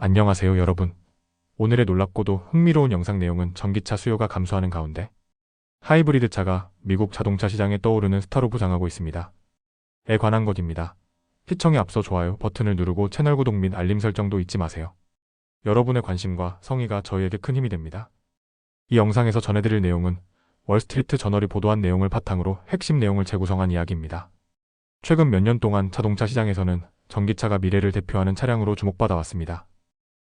안녕하세요, 여러분. 오늘의 놀랍고도 흥미로운 영상 내용은 전기차 수요가 감소하는 가운데 하이브리드 차가 미국 자동차 시장에 떠오르는 스타로 부상하고 있습니다. 에 관한 것입니다. 시청에 앞서 좋아요 버튼을 누르고 채널 구독 및 알림 설정도 잊지 마세요. 여러분의 관심과 성의가 저희에게 큰 힘이 됩니다. 이 영상에서 전해드릴 내용은 월스트리트 저널이 보도한 내용을 바탕으로 핵심 내용을 재구성한 이야기입니다. 최근 몇 년 동안 자동차 시장에서는 전기차가 미래를 대표하는 차량으로 주목받아 왔습니다.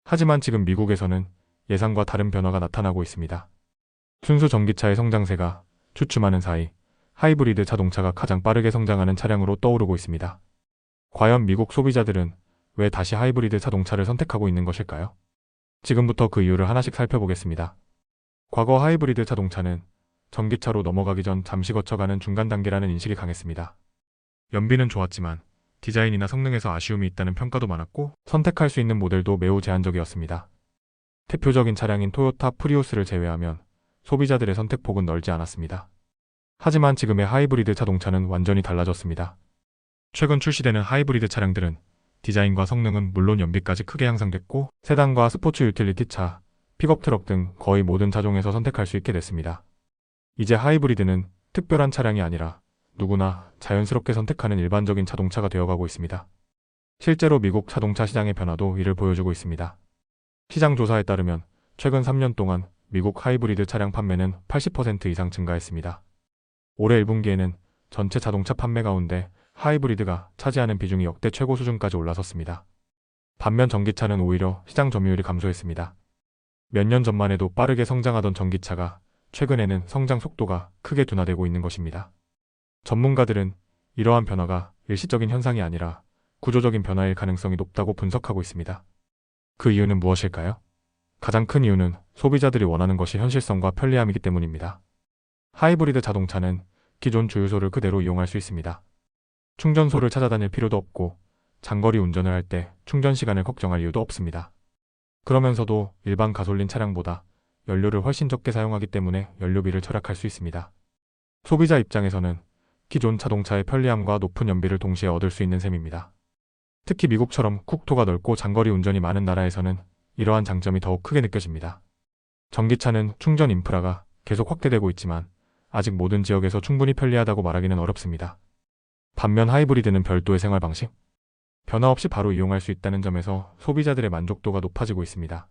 하지만 지금 미국에서는 예상과 다른 변화가 나타나고 있습니다. 순수 전기차의 성장세가 주춤하는 사이 하이브리드 자동차가 가장 빠르게 성장하는 차량으로 떠오르고 있습니다. 과연 미국 소비자들은 왜 다시 하이브리드 자동차를 선택하고 있는 것일까요? 지금부터 그 이유를 하나씩 살펴보겠습니다. 과거 하이브리드 자동차는 전기차로 넘어가기 전 잠시 거쳐가는 중간 단계라는 인식이 강했습니다. 연비는 좋았지만 디자인이나 성능에서 아쉬움이 있다는 평가도 많았고 선택할 수 있는 모델도 매우 제한적이었습니다. 대표적인 차량인 토요타 프리우스를 제외하면 소비자들의 선택폭은 넓지 않았습니다. 하지만 지금의 하이브리드 자동차는 완전히 달라졌습니다. 최근 출시되는 하이브리드 차량들은 디자인과 성능은 물론 연비까지 크게 향상됐고 세단과 스포츠 유틸리티 차, 픽업 트럭 등 거의 모든 차종에서 선택할 수 있게 됐습니다. 이제 하이브리드는 특별한 차량이 아니라 누구나 자연스럽게 선택하는 일반적인 자동차가 되어가고 있습니다. 실제로 미국 자동차 시장의 변화도 이를 보여주고 있습니다. 시장 조사에 따르면 최근 3년 동안 미국 하이브리드 차량 판매는 80% 이상 증가했습니다. 올해 1분기에는 전체 자동차 판매 가운데 하이브리드가 차지하는 비중이 역대 최고 수준까지 올라섰습니다. 반면 전기차는 오히려 시장 점유율이 감소했습니다. 몇 년 전만 해도 빠르게 성장하던 전기차가 최근에는 성장 속도가 크게 둔화되고 있는 것입니다. 전문가들은 이러한 변화가 일시적인 현상이 아니라 구조적인 변화일 가능성이 높다고 분석하고 있습니다. 그 이유는 무엇일까요? 가장 큰 이유는 소비자들이 원하는 것이 현실성과 편리함이기 때문입니다. 하이브리드 자동차는 기존 주유소를 그대로 이용할 수 있습니다. 충전소를 찾아다닐 필요도 없고 장거리 운전을 할 때 충전 시간을 걱정할 이유도 없습니다. 그러면서도 일반 가솔린 차량보다 연료를 훨씬 적게 사용하기 때문에 연료비를 절약할 수 있습니다. 소비자 입장에서는 기존 자동차의 편리함과 높은 연비를 동시에 얻을 수 있는 셈입니다. 특히 미국처럼 국토가 넓고 장거리 운전이 많은 나라에서는 이러한 장점이 더욱 크게 느껴집니다. 전기차는 충전 인프라가 계속 확대되고 있지만 아직 모든 지역에서 충분히 편리하다고 말하기는 어렵습니다. 반면 하이브리드는 별도의 생활 방식, 변화 없이 바로 이용할 수 있다는 점에서 소비자들의 만족도가 높아지고 있습니다.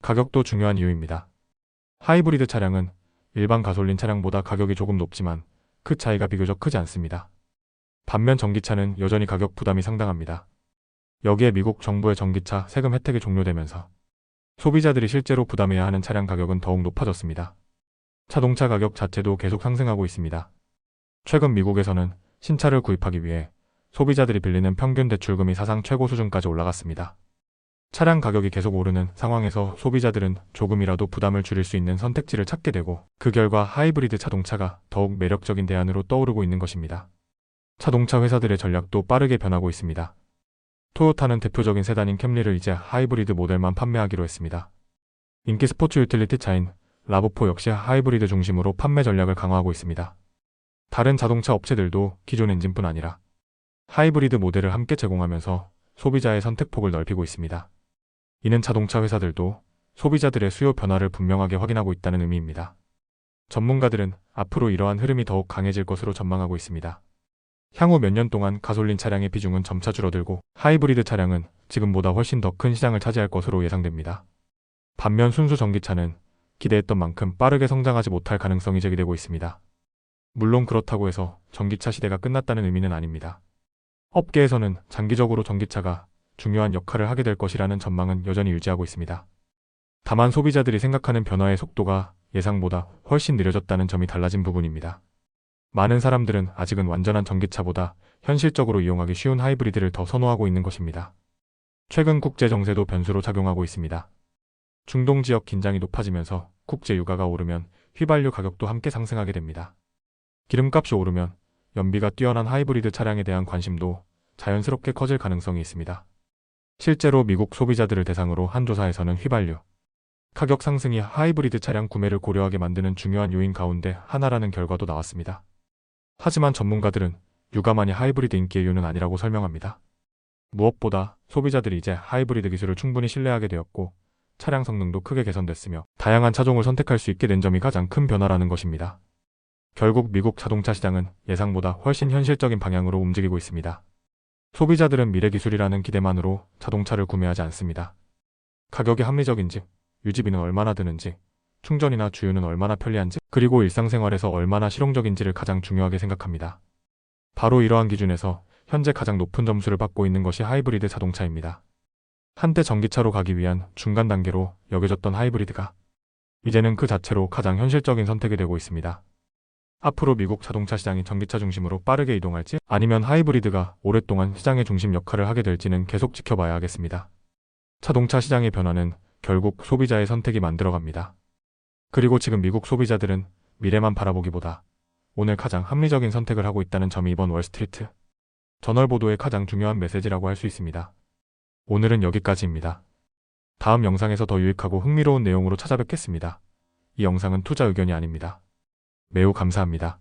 가격도 중요한 이유입니다. 하이브리드 차량은 일반 가솔린 차량보다 가격이 조금 높지만 그 차이가 비교적 크지 않습니다. 반면 전기차는 여전히 가격 부담이 상당합니다. 여기에 미국 정부의 전기차 세금 혜택이 종료되면서 소비자들이 실제로 부담해야 하는 차량 가격은 더욱 높아졌습니다. 자동차 가격 자체도 계속 상승하고 있습니다. 최근 미국에서는 신차를 구입하기 위해 소비자들이 빌리는 평균 대출금이 사상 최고 수준까지 올라갔습니다. 차량 가격이 계속 오르는 상황에서 소비자들은 조금이라도 부담을 줄일 수 있는 선택지를 찾게 되고 그 결과 하이브리드 자동차가 더욱 매력적인 대안으로 떠오르고 있는 것입니다. 자동차 회사들의 전략도 빠르게 변하고 있습니다. 토요타는 대표적인 세단인 캠리를 이제 하이브리드 모델만 판매하기로 했습니다. 인기 스포츠 유틸리티 차인 라브4 역시 하이브리드 중심으로 판매 전략을 강화하고 있습니다. 다른 자동차 업체들도 기존 엔진뿐 아니라 하이브리드 모델을 함께 제공하면서 소비자의 선택폭을 넓히고 있습니다. 이는 자동차 회사들도 소비자들의 수요 변화를 분명하게 확인하고 있다는 의미입니다. 전문가들은 앞으로 이러한 흐름이 더욱 강해질 것으로 전망하고 있습니다. 향후 몇 년 동안 가솔린 차량의 비중은 점차 줄어들고 하이브리드 차량은 지금보다 훨씬 더 큰 시장을 차지할 것으로 예상됩니다. 반면 순수 전기차는 기대했던 만큼 빠르게 성장하지 못할 가능성이 제기되고 있습니다. 물론 그렇다고 해서 전기차 시대가 끝났다는 의미는 아닙니다. 업계에서는 장기적으로 전기차가 중요한 역할을 하게 될 것이라는 전망은 여전히 유지하고 있습니다. 다만 소비자들이 생각하는 변화의 속도가 예상보다 훨씬 느려졌다는 점이 달라진 부분입니다. 많은 사람들은 아직은 완전한 전기차보다 현실적으로 이용하기 쉬운 하이브리드를 더 선호하고 있는 것입니다. 최근 국제 정세도 변수로 작용하고 있습니다. 중동 지역 긴장이 높아지면서 국제 유가가 오르면 휘발유 가격도 함께 상승하게 됩니다. 기름값이 오르면 연비가 뛰어난 하이브리드 차량에 대한 관심도 자연스럽게 커질 가능성이 있습니다. 실제로 미국 소비자들을 대상으로 한 조사에서는 휘발유 가격 상승이 하이브리드 차량 구매를 고려하게 만드는 중요한 요인 가운데 하나라는 결과도 나왔습니다. 하지만 전문가들은 유가만이 하이브리드 인기의 이유는 아니라고 설명합니다. 무엇보다 소비자들이 이제 하이브리드 기술을 충분히 신뢰하게 되었고 차량 성능도 크게 개선됐으며 다양한 차종을 선택할 수 있게 된 점이 가장 큰 변화라는 것입니다. 결국 미국 자동차 시장은 예상보다 훨씬 현실적인 방향으로 움직이고 있습니다. 소비자들은 미래 기술이라는 기대만으로 자동차를 구매하지 않습니다. 가격이 합리적인지, 유지비는 얼마나 드는지, 충전이나 주유는 얼마나 편리한지, 그리고 일상생활에서 얼마나 실용적인지를 가장 중요하게 생각합니다. 바로 이러한 기준에서 현재 가장 높은 점수를 받고 있는 것이 하이브리드 자동차입니다. 한때 전기차로 가기 위한 중간 단계로 여겨졌던 하이브리드가 이제는 그 자체로 가장 현실적인 선택이 되고 있습니다. 앞으로 미국 자동차 시장이 전기차 중심으로 빠르게 이동할지 아니면 하이브리드가 오랫동안 시장의 중심 역할을 하게 될지는 계속 지켜봐야 하겠습니다. 자동차 시장의 변화는 결국 소비자의 선택이 만들어갑니다. 그리고 지금 미국 소비자들은 미래만 바라보기보다 오늘 가장 합리적인 선택을 하고 있다는 점이 이번 월스트리트 저널 보도의 가장 중요한 메시지라고 할 수 있습니다. 오늘은 여기까지입니다. 다음 영상에서 더 유익하고 흥미로운 내용으로 찾아뵙겠습니다. 이 영상은 투자 의견이 아닙니다. 매우 감사합니다.